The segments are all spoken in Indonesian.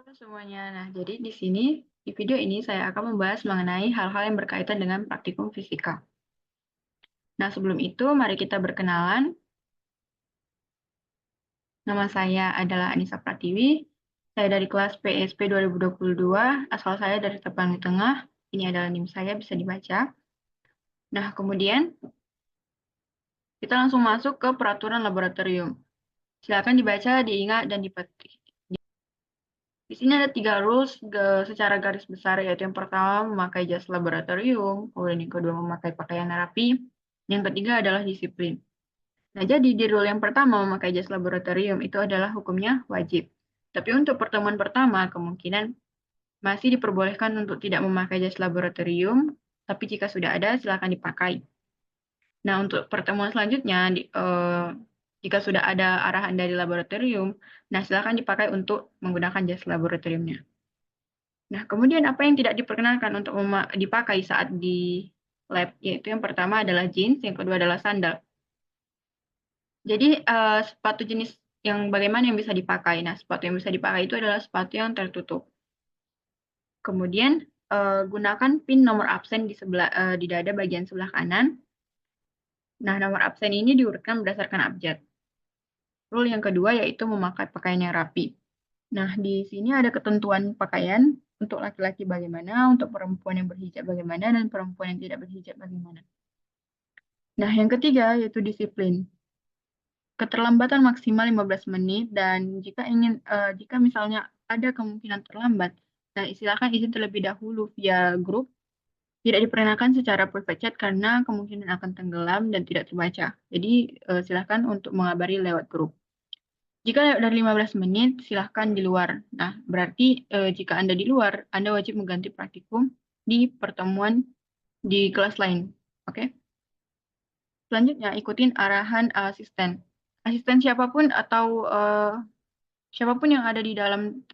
Halo semuanya. Nah, jadi di video ini saya akan membahas mengenai hal-hal yang berkaitan dengan praktikum fisika. Nah, sebelum itu mari kita berkenalan. Nama saya adalah Anissa Pratiwi. Saya dari kelas PSP 2022, asal saya dari Tapanuli Tengah. Ini adalah NIM saya, bisa dibaca. Nah, kemudian kita langsung masuk ke peraturan laboratorium. Silakan dibaca, diingat, dan dipetik. Di sini ada 3 rules secara garis besar, yaitu yang pertama memakai jas laboratorium, kemudian yang kedua memakai pakaian rapi, yang ketiga adalah disiplin. Nah, jadi di rule yang pertama memakai jas laboratorium itu adalah hukumnya wajib. Tapi untuk pertemuan pertama kemungkinan masih diperbolehkan untuk tidak memakai jas laboratorium, tapi jika sudah ada silakan dipakai. Nah, untuk pertemuan selanjutnya, jika sudah ada arahan dari laboratorium, nah silakan dipakai untuk menggunakan jas laboratoriumnya. Nah, kemudian apa yang tidak diperkenankan untuk dipakai saat di lab, yaitu yang pertama adalah jeans, yang kedua adalah sandal. Jadi, sepatu jenis yang bagaimana yang bisa dipakai? Nah, sepatu yang bisa dipakai itu adalah sepatu yang tertutup. Kemudian, gunakan pin nomor absen di dada bagian sebelah kanan. Nah, nomor absen ini diurutkan berdasarkan abjad. Rule yang kedua yaitu memakai pakaian yang rapi. Nah, di sini ada ketentuan pakaian untuk laki-laki bagaimana, untuk perempuan yang berhijab bagaimana, dan perempuan yang tidak berhijab bagaimana. Nah, yang ketiga yaitu disiplin. Keterlambatan maksimal 15 menit, dan jika misalnya ada kemungkinan terlambat, nah silakan izin terlebih dahulu via grup. Tidak diperkenankan secara private chat karena kemungkinan akan tenggelam dan tidak terbaca. Jadi, silakan untuk mengabari lewat grup. Jika lewat dari 15 menit, silahkan di luar. Nah, berarti jika Anda di luar, Anda wajib mengganti praktikum di pertemuan di kelas lain. Oke? Selanjutnya, ikutin arahan asisten. Asisten siapapun atau siapapun yang ada di dalam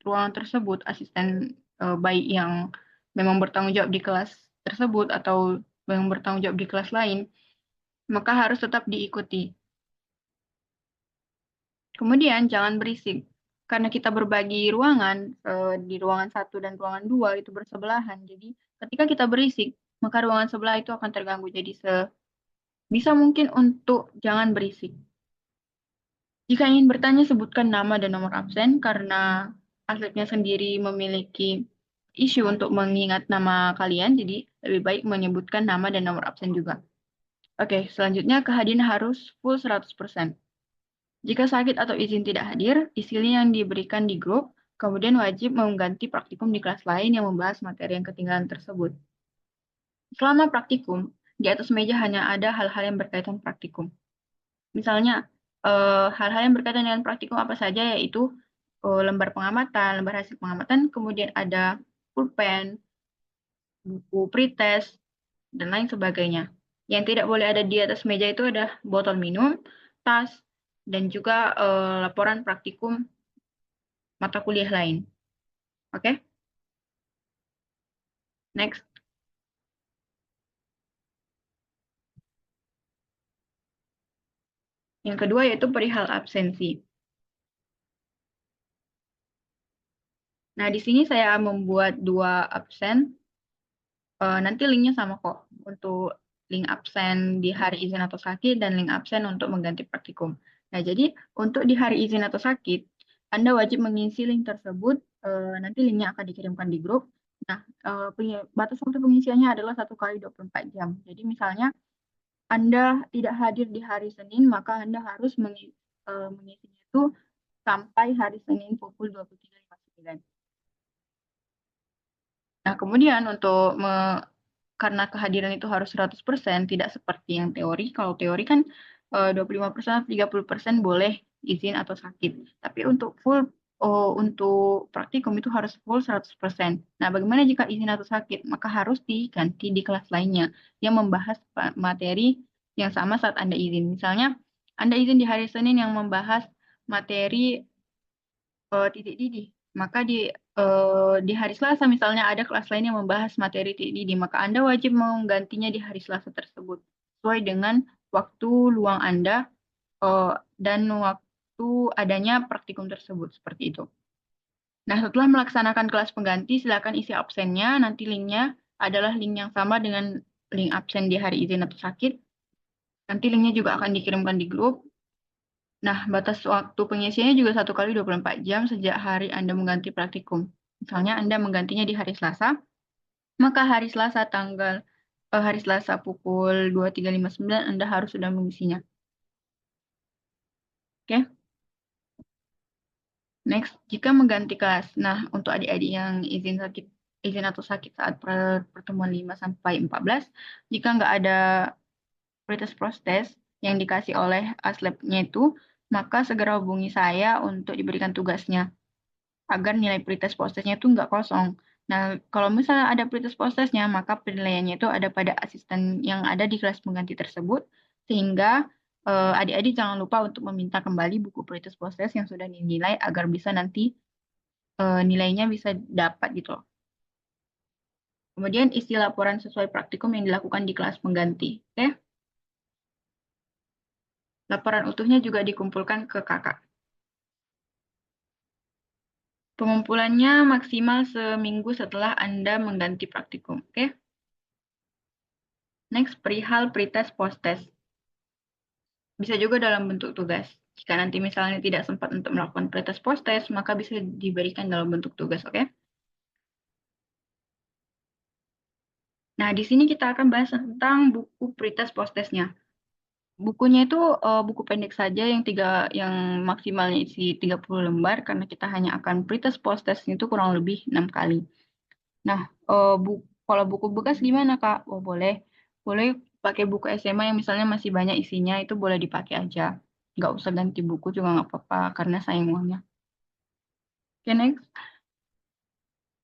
ruangan tersebut, asisten baik yang memang bertanggung jawab di kelas tersebut atau yang bertanggung jawab di kelas lain, maka harus tetap diikuti. Kemudian jangan berisik. Karena kita berbagi ruangan, di ruangan 1 dan ruangan 2 itu bersebelahan. Jadi ketika kita berisik, maka ruangan sebelah itu akan terganggu. Jadi sebisa mungkin untuk jangan berisik. Jika ingin bertanya, sebutkan nama dan nomor absen karena atletnya sendiri memiliki isu untuk mengingat nama kalian, jadi lebih baik menyebutkan nama dan nomor absen juga. Oke, selanjutnya kehadiran harus full 100%. Jika sakit atau izin tidak hadir, isi yang diberikan di grup, kemudian wajib mengganti praktikum di kelas lain yang membahas materi yang ketinggalan tersebut. Selama praktikum, di atas meja hanya ada hal-hal yang berkaitan praktikum. Misalnya, hal-hal yang berkaitan dengan praktikum apa saja, yaitu lembar pengamatan, lembar hasil pengamatan, kemudian ada pulpen, buku pretest, dan lain sebagainya. Yang tidak boleh ada di atas meja itu ada botol minum, tas, dan juga laporan praktikum mata kuliah lain. Oke? Next. Yang kedua yaitu perihal absensi. Nah, di sini saya membuat 2 absen. Nanti linknya sama kok untuk link absen di hari izin atau sakit dan link absen untuk mengganti praktikum. Nah, jadi untuk di hari izin atau sakit, Anda wajib mengisi link tersebut. Nanti linknya akan dikirimkan di grup. Nah, batas waktu pengisiannya adalah 1 kali 24 jam. Jadi misalnya Anda tidak hadir di hari Senin, maka Anda harus mengisinya itu sampai hari Senin pukul 23.59. Nah, kemudian untuk karena kehadiran itu harus 100%, tidak seperti yang teori. Kalau teori kan 25% atau 30% boleh izin atau sakit. Tapi untuk praktikum itu harus full 100%. Nah, bagaimana jika izin atau sakit? Maka harus diganti di kelas lainnya yang membahas materi yang sama saat Anda izin. Misalnya, Anda izin di hari Senin yang membahas materi titik didih. Maka di hari Selasa misalnya ada kelas lain yang membahas materi titik didih, maka Anda wajib menggantinya di hari Selasa tersebut sesuai dengan waktu luang Anda dan waktu adanya praktikum tersebut seperti itu. Nah, setelah melaksanakan kelas pengganti, silakan isi absennya. Nanti linknya adalah link yang sama dengan link absen di hari izin atau sakit. Nanti linknya juga akan dikirimkan di grup. Nah, batas waktu pengisiannya juga 1 kali 24 jam sejak hari Anda mengganti praktikum. Misalnya Anda menggantinya di hari Selasa, maka hari Selasa pukul 23.59 Anda harus sudah mengisinya. Oke. Next, jika mengganti kelas. Nah, untuk adik-adik yang izin atau sakit saat pertemuan 5 sampai 14, jika nggak ada proses yang dikasih oleh aslabnya itu, maka segera hubungi saya untuk diberikan tugasnya agar nilai pretest postesnya itu nggak kosong. Nah, kalau misalnya ada pretest postesnya, maka penilaiannya itu ada pada asisten yang ada di kelas pengganti tersebut, sehingga adik-adik jangan lupa untuk meminta kembali buku pretest postes yang sudah dinilai agar bisa nanti nilainya bisa dapat gitu loh. Kemudian isi laporan sesuai praktikum yang dilakukan di kelas pengganti. Oke? Laporan utuhnya juga dikumpulkan ke kakak. Pengumpulannya maksimal seminggu setelah Anda mengganti praktikum. Oke? Next, perihal pretest postes. Bisa juga dalam bentuk tugas. Jika nanti misalnya tidak sempat untuk melakukan pretest postes, maka bisa diberikan dalam bentuk tugas. Oke? Nah, di sini kita akan bahas tentang buku pretest postesnya. Bukunya itu buku pendek saja yang maksimalnya isi 30 lembar karena kita hanya akan pretest postesnya itu kurang lebih 6 kali. Nah, kalau buku bekas gimana, Kak? Oh, boleh. Boleh pakai buku SMA yang misalnya masih banyak isinya, itu boleh dipakai aja. Nggak usah ganti buku juga nggak apa-apa, karena sayang uangnya. Oke, next.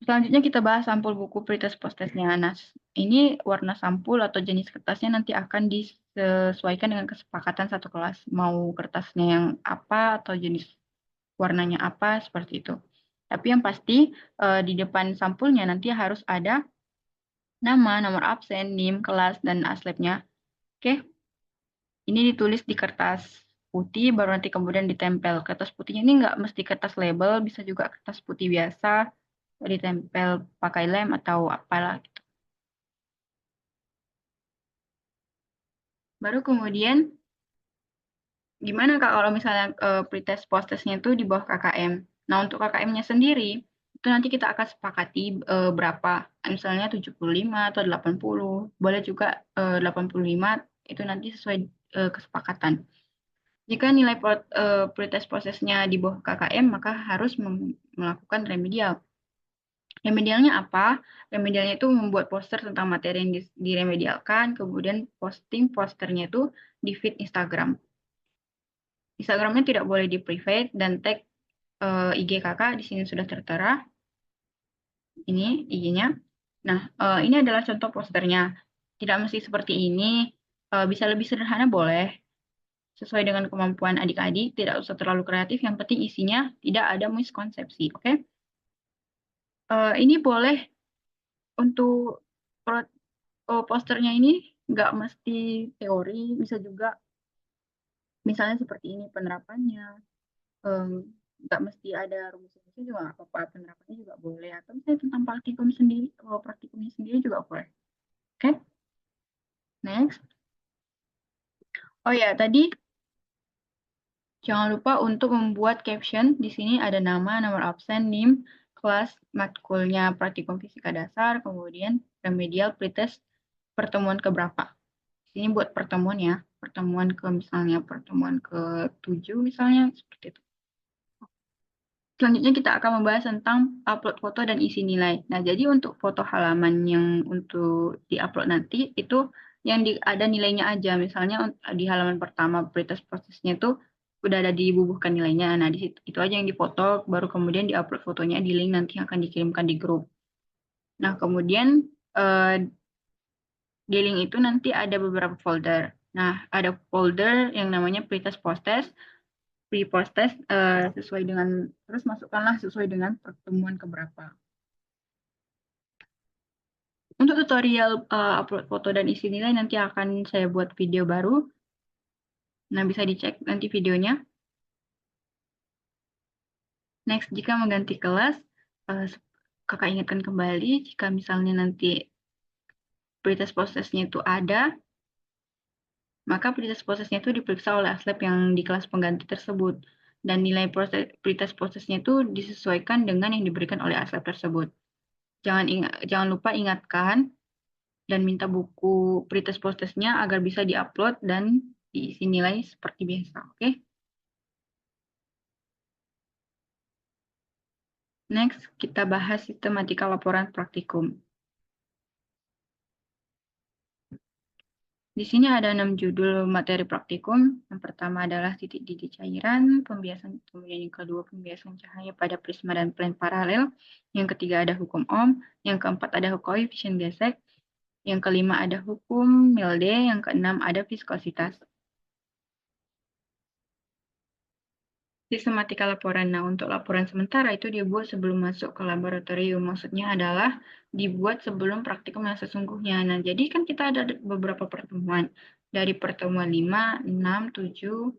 Selanjutnya kita bahas sampul buku pretest postesnya. Nah, ini warna sampul atau jenis kertasnya nanti akan disesuaikan dengan kesepakatan satu kelas. Mau kertasnya yang apa atau jenis warnanya apa, seperti itu. Tapi yang pasti di depan sampulnya nanti harus ada nama, nomor absen, NIM, kelas, dan aslabnya. Oke, ini ditulis di kertas putih, baru nanti kemudian ditempel. Kertas putihnya ini nggak mesti kertas label, bisa juga kertas putih biasa, ditempel pakai lem atau apalah gitu. Baru kemudian, gimana Kak kalau misalnya pretest postesnya itu di bawah KKM? Nah, untuk KKM-nya sendiri, itu nanti kita akan sepakati berapa. Misalnya 75 atau 80. Boleh juga 85, itu nanti sesuai kesepakatan. Jika nilai pretest prosesnya di bawah KKM, maka harus melakukan remedial. Remedialnya apa? Remedialnya itu membuat poster tentang materi yang diremedialkan, kemudian posting posternya itu di feed Instagram. Instagramnya tidak boleh di private dan tag IG kakak di sini sudah tertera. Ini IG-nya. Nah, ini adalah contoh posternya. Tidak mesti seperti ini. Bisa lebih sederhana boleh. Sesuai dengan kemampuan adik-adik, tidak usah terlalu kreatif, yang penting isinya tidak ada miskonsepsi, oke? Ini boleh untuk posternya ini nggak mesti teori, bisa juga misalnya seperti ini penerapannya, em, nggak mesti ada rumus-rumusnya juga nggak apa-apa, penerapannya juga boleh, atau misalnya tentang praktikum sendiri, praktikumnya sendiri juga boleh, oke? Next. Oh ya, tadi jangan lupa untuk membuat caption. Di sini ada nama, nomor absen, NIM, kelas, matkulnya praktikum fisika dasar, kemudian remedial pretest pertemuan keberapa. Di sini buat pertemuan ya, pertemuan ke misalnya pertemuan ke-7 misalnya, seperti itu. Selanjutnya kita akan membahas tentang upload foto dan isi nilai. Nah, jadi untuk foto halaman yang untuk diupload nanti, itu yang ada nilainya aja. Misalnya di halaman pertama pretest prosesnya itu udah ada dibubuhkan nilainya. Nah, di situ itu aja yang dipoto, baru kemudian diupload fotonya di link nanti yang akan dikirimkan di grup. Nah, kemudian di link itu nanti ada beberapa folder. Nah, ada folder yang namanya pretest postes, pre-postes sesuai dengan, terus masukkanlah sesuai dengan pertemuan keberapa. Untuk tutorial upload foto dan isi nilai nanti akan saya buat video baru. Nah, bisa dicek nanti videonya. Next, jika mengganti kelas, Kakak ingatkan kembali, jika misalnya nanti pretest process-nya itu ada, maka pretest process-nya itu diperiksa oleh aslab yang di kelas pengganti tersebut. Dan nilai pretest process-nya itu disesuaikan dengan yang diberikan oleh aslab tersebut. Jangan lupa ingatkan dan minta buku pretest process-nya agar bisa diupload dan diisi nilai seperti biasa. Oke? Next, kita bahas sistematika laporan praktikum. Di sini ada 6 judul materi praktikum. Yang pertama adalah titik didih cairan, pembiasan, kemudian yang kedua pembiasan cahaya pada prisma dan plane paralel. Yang ketiga ada hukum Ohm, yang keempat ada koefisien gesek, yang kelima ada hukum Milde, yang keenam ada viskositas. Sistematika laporan. Nah, untuk laporan sementara itu dibuat sebelum masuk ke laboratorium. Maksudnya adalah dibuat sebelum praktikum yang sesungguhnya. Nah, jadi kan kita ada beberapa pertemuan. Dari pertemuan 5, 6, 7,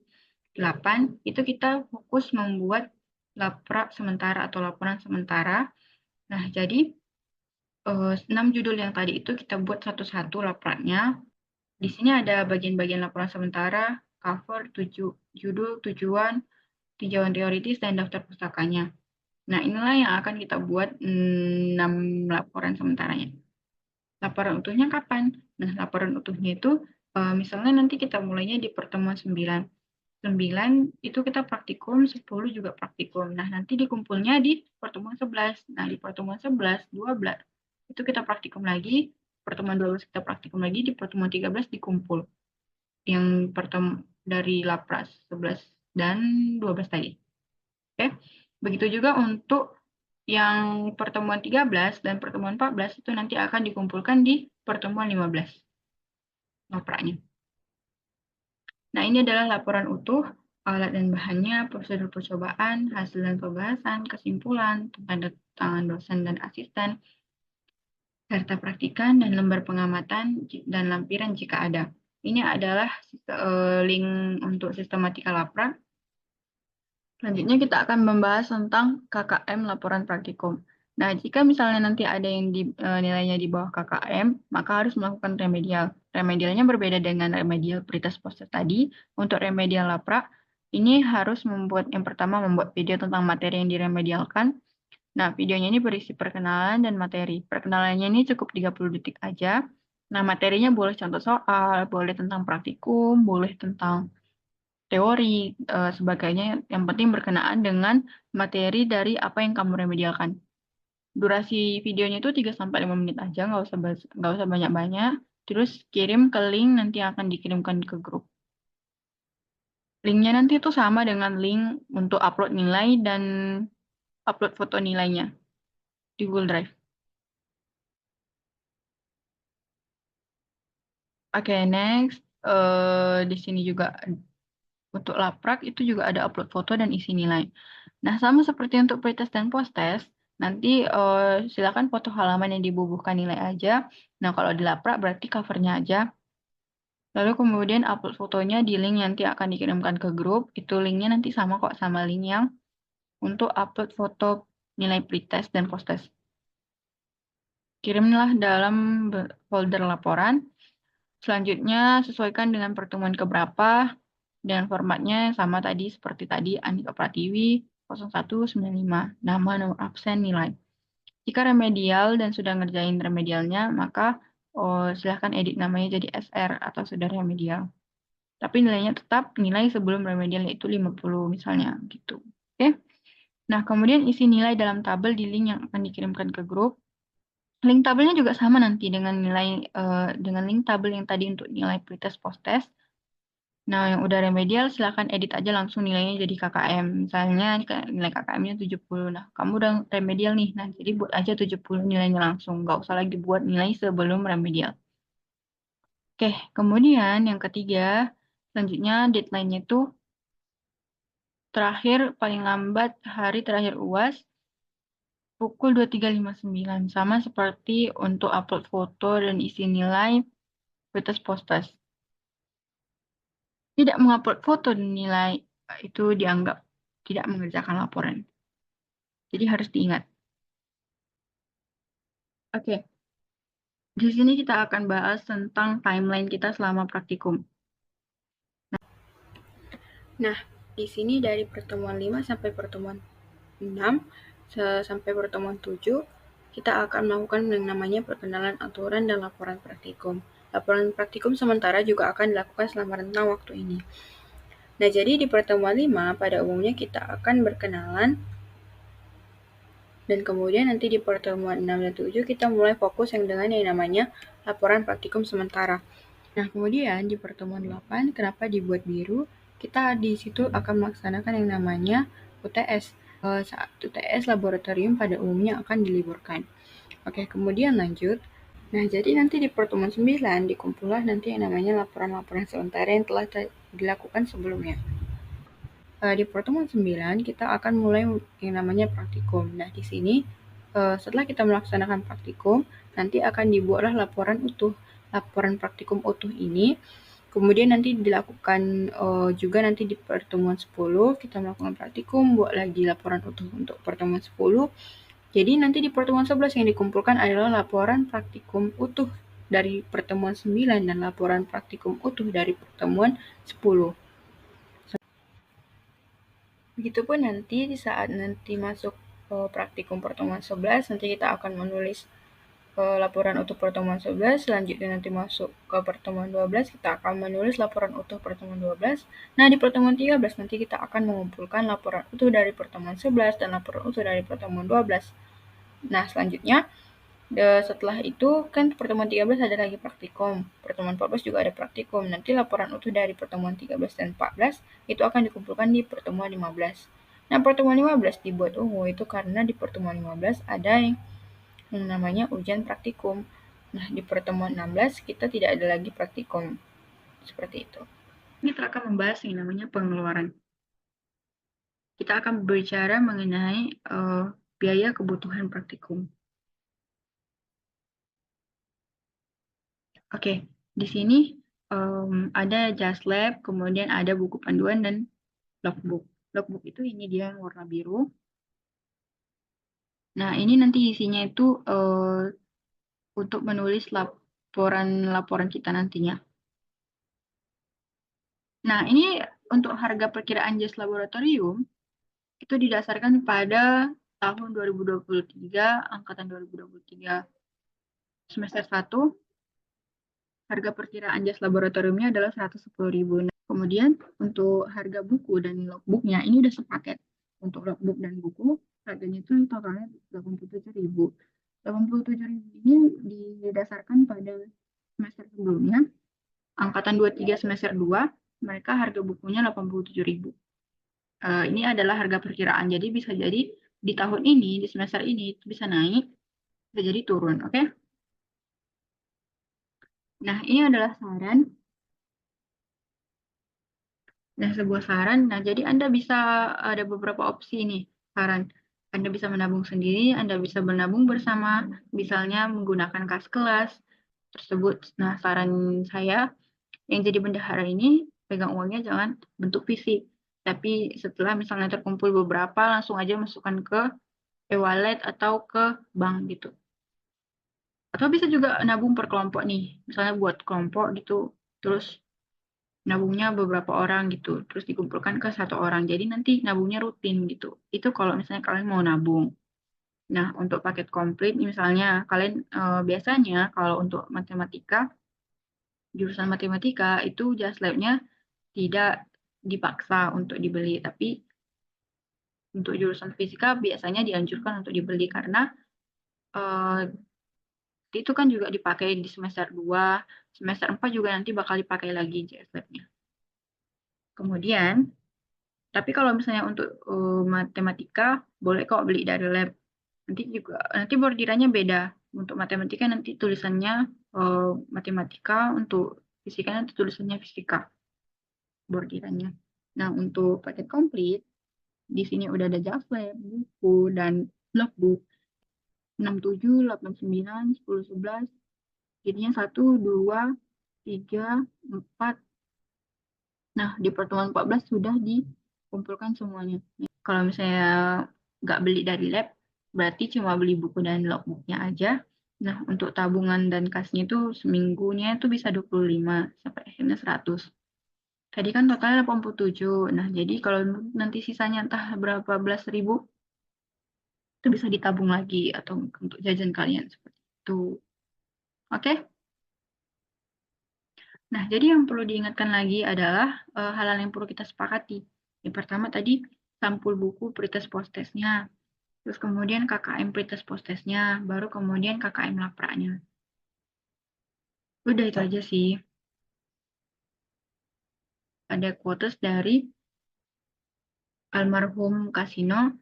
8, itu kita fokus membuat laprak sementara atau laporan sementara. Nah, jadi 6 judul yang tadi itu kita buat satu-satu lapraknya. Di sini ada bagian-bagian laporan sementara, cover, judul, tujuan, tinjauan teoritis, dan daftar pustakanya. Nah, inilah yang akan kita buat 6 laporan sementaranya. Laporan utuhnya kapan? Nah, laporan utuhnya itu misalnya nanti kita mulainya di pertemuan 9. 9 itu kita praktikum, 10 juga praktikum. Nah, nanti dikumpulnya di pertemuan 11. Nah, di pertemuan 11, 12 itu kita praktikum lagi, pertemuan 12 kita praktikum lagi, di pertemuan 13 dikumpul. Yang dari lapras 11 dan 12 tadi. Oke. Begitu juga untuk yang pertemuan 13 dan pertemuan 14 itu nanti akan dikumpulkan di pertemuan 15 lapraknya. Nah, ini adalah laporan utuh, alat dan bahannya, prosedur percobaan, hasil dan pembahasan, kesimpulan, tanda tangan dosen dan asisten, serta praktikan dan lembar pengamatan dan lampiran jika ada. Ini adalah link untuk sistematika laprak. Selanjutnya kita akan membahas tentang KKM laporan praktikum. Nah, jika misalnya nanti ada yang nilainya di bawah KKM, maka harus melakukan remedial. Remedialnya berbeda dengan remedial pretest poster tadi. Untuk remedial laprak, ini harus yang pertama membuat video tentang materi yang diremedialkan. Nah, videonya ini berisi perkenalan dan materi. Perkenalannya ini cukup 30 detik aja. Nah, materinya boleh contoh soal, boleh tentang praktikum, boleh tentang teori, sebagainya. Yang penting berkenaan dengan materi dari apa yang kamu remedialkan. Durasi videonya itu 3-5 menit aja, nggak usah banyak-banyak. Terus kirim ke link nanti akan dikirimkan ke grup. Linknya nanti itu sama dengan link untuk upload nilai dan upload foto nilainya di Google Drive. Oke, next. Di sini juga untuk laprak itu juga ada upload foto dan isi nilai. Nah, sama seperti untuk pretest dan posttest, nanti silakan foto halaman yang dibubuhkan nilai aja. Nah, kalau di laprak berarti covernya aja. Lalu kemudian upload fotonya di link nanti akan dikirimkan ke grup. Itu linknya nanti sama kok sama link yang untuk upload foto nilai pretest dan posttest. Kirimlah dalam folder laporan. Selanjutnya sesuaikan dengan pertemuan keberapa dan formatnya sama tadi seperti tadi Anika Pratiwi 0195, nama, nomor absen, nilai. Jika remedial dan sudah ngerjain remedialnya, maka silahkan edit namanya jadi SR atau sudah remedial. Tapi nilainya tetap nilai sebelum remedial yaitu 50 misalnya gitu. Oke. Nah, kemudian isi nilai dalam tabel di link yang akan dikirimkan ke grup. Link tabelnya juga sama nanti dengan dengan link tabel yang tadi untuk nilai pretest posttest. Nah, yang udah remedial silahkan edit aja langsung nilainya jadi KKM. Misalnya nilai KKM-nya 70. Nah, kamu udah remedial nih. Nah, jadi buat aja 70 nilainya langsung. Nggak usah lagi buat nilai sebelum remedial. Oke, kemudian yang ketiga, selanjutnya deadline-nya itu terakhir paling lambat hari terakhir UAS pukul 23.59. Sama seperti untuk upload foto dan isi nilai pretest posttest. Tidak mengupload foto dan nilai itu dianggap tidak mengerjakan laporan. Jadi harus diingat. Oke, di sini kita akan bahas tentang timeline kita selama praktikum. Nah, di sini dari pertemuan 5 sampai pertemuan 6 sampai pertemuan 7, kita akan melakukan yang namanya perkenalan aturan dan laporan praktikum. Laporan praktikum sementara juga akan dilakukan selama rentang waktu ini. Nah, jadi di pertemuan 5 pada umumnya kita akan berkenalan, dan kemudian nanti di pertemuan 6 dan 7 kita mulai fokus yang dengan yang namanya laporan praktikum sementara. Nah, kemudian di pertemuan 8 kenapa dibuat biru? Kita di situ akan melaksanakan yang namanya UTS. Saat UTS laboratorium pada umumnya akan diliburkan. Oke, kemudian lanjut. Nah, jadi nanti di pertemuan 9 dikumpullah nanti yang namanya laporan-laporan sementara yang telah dilakukan sebelumnya. Di pertemuan 9 kita akan mulai yang namanya praktikum. Nah, di sini setelah kita melaksanakan praktikum, nanti akan dibuatlah laporan utuh. Laporan praktikum utuh ini kemudian nanti dilakukan juga nanti di pertemuan 10 kita melakukan praktikum, buat lagi laporan utuh untuk pertemuan 10. Jadi nanti di pertemuan 11 yang dikumpulkan adalah laporan praktikum utuh dari pertemuan 9 dan laporan praktikum utuh dari pertemuan 10. Begitupun nanti di saat nanti masuk praktikum pertemuan 11, nanti kita akan menulis laporan utuh pertemuan 11, selanjutnya nanti masuk ke pertemuan 12, kita akan menulis laporan utuh pertemuan 12. Nah, di pertemuan 13 nanti kita akan mengumpulkan laporan utuh dari pertemuan 11 dan laporan utuh dari pertemuan 12. Nah, selanjutnya setelah itu kan pertemuan 13 ada lagi praktikum, pertemuan 14 juga ada praktikum. Nanti laporan utuh dari pertemuan 13 dan 14 itu akan dikumpulkan di pertemuan 15. Nah, pertemuan 15 dibuat ungu itu karena di pertemuan 15 ada yang namanya ujian praktikum. Nah, di pertemuan 16 kita tidak ada lagi praktikum. Seperti itu. Ini kita akan membahas yang namanya pengeluaran. Kita akan berbicara mengenai biaya kebutuhan praktikum. Oke, di sini ada Just Lab, kemudian ada buku panduan dan logbook. Logbook itu ini dia yang warna biru. Nah, ini nanti isinya itu untuk menulis laporan kita nantinya. Nah, ini untuk harga perkiraan Just Laboratorium itu didasarkan pada tahun 2023, angkatan 2023 semester 1. Harga perkiraan jas laboratoriumnya adalah 110.000. Nah, kemudian untuk harga buku dan logbooknya ini udah sepaket. Untuk logbook dan buku harganya itu totalnya 87.000. 87.000 ini didasarkan pada semester sebelumnya. Angkatan 23 semester 2, mereka harga bukunya 87.000. Ini adalah harga perkiraan. Jadi bisa jadi di tahun ini, di semester ini itu bisa naik, bisa jadi turun, oke? Nah, ini adalah saran. Nah, sebuah saran. Nah, jadi Anda bisa ada beberapa opsi nih, saran. Anda bisa menabung sendiri, Anda bisa menabung bersama, misalnya menggunakan kas kelas tersebut. Nah, saran saya yang jadi bendahara ini pegang uangnya jangan bentuk fisik, tapi setelah misalnya terkumpul beberapa langsung aja masukkan ke e-wallet atau ke bank gitu. Atau bisa juga nabung per kelompok nih, misalnya buat kelompok gitu, terus nabungnya beberapa orang gitu, terus dikumpulkan ke satu orang. Jadi nanti nabungnya rutin gitu. Itu kalau misalnya kalian mau nabung. Nah, untuk paket komplit, misalnya kalian biasanya kalau untuk matematika, jurusan matematika itu just lab-nya tidak dipaksa untuk dibeli, tapi untuk jurusan fisika biasanya dianjurkan untuk dibeli karena itu kan juga dipakai di semester 2, semester 4 juga nanti bakal dipakai lagi just lab-nya. Kemudian tapi kalau misalnya untuk matematika boleh kok beli dari lab. Nanti bordirannya beda. Untuk matematika nanti tulisannya matematika, untuk fisika nanti tulisannya fisika bordirannya. Nah, untuk paket komplit di sini udah ada Java, buku dan logbook 67, 89, 10, 11. Jadinya 1, 2, 3, 4. Nah, di pertemuan 14 sudah dikumpulkan semuanya. Kalau misalnya nggak beli dari lab, berarti cuma beli buku dan logbooknya aja. Nah, untuk tabungan dan kasnya itu seminggunya itu bisa 25 sampai akhirnya 100. Tadi kan totalnya 87. Nah, jadi kalau nanti sisanya entah berapa belas ribu, itu bisa ditabung lagi atau untuk jajan kalian seperti itu. Oke? Nah, jadi yang perlu diingatkan lagi adalah hal-hal yang perlu kita sepakati. Yang pertama tadi sampul buku pretest post-testnya, terus kemudian KKM pretest post-testnya, baru kemudian KKM lapraknya. Udah itu aja sih. Ada quotes dari almarhum Kasino.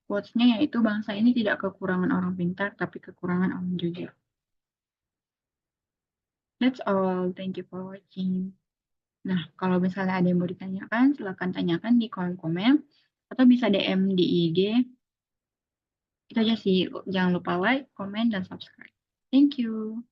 Quotes-nya yaitu bangsa ini tidak kekurangan orang pintar, tapi kekurangan orang jujur. That's all. Thank you for watching. Nah, kalau misalnya ada yang mau ditanyakan, silakan tanyakan di kolom komen atau bisa DM di IG. Itu aja sih. Jangan lupa like, comment, dan subscribe. Thank you.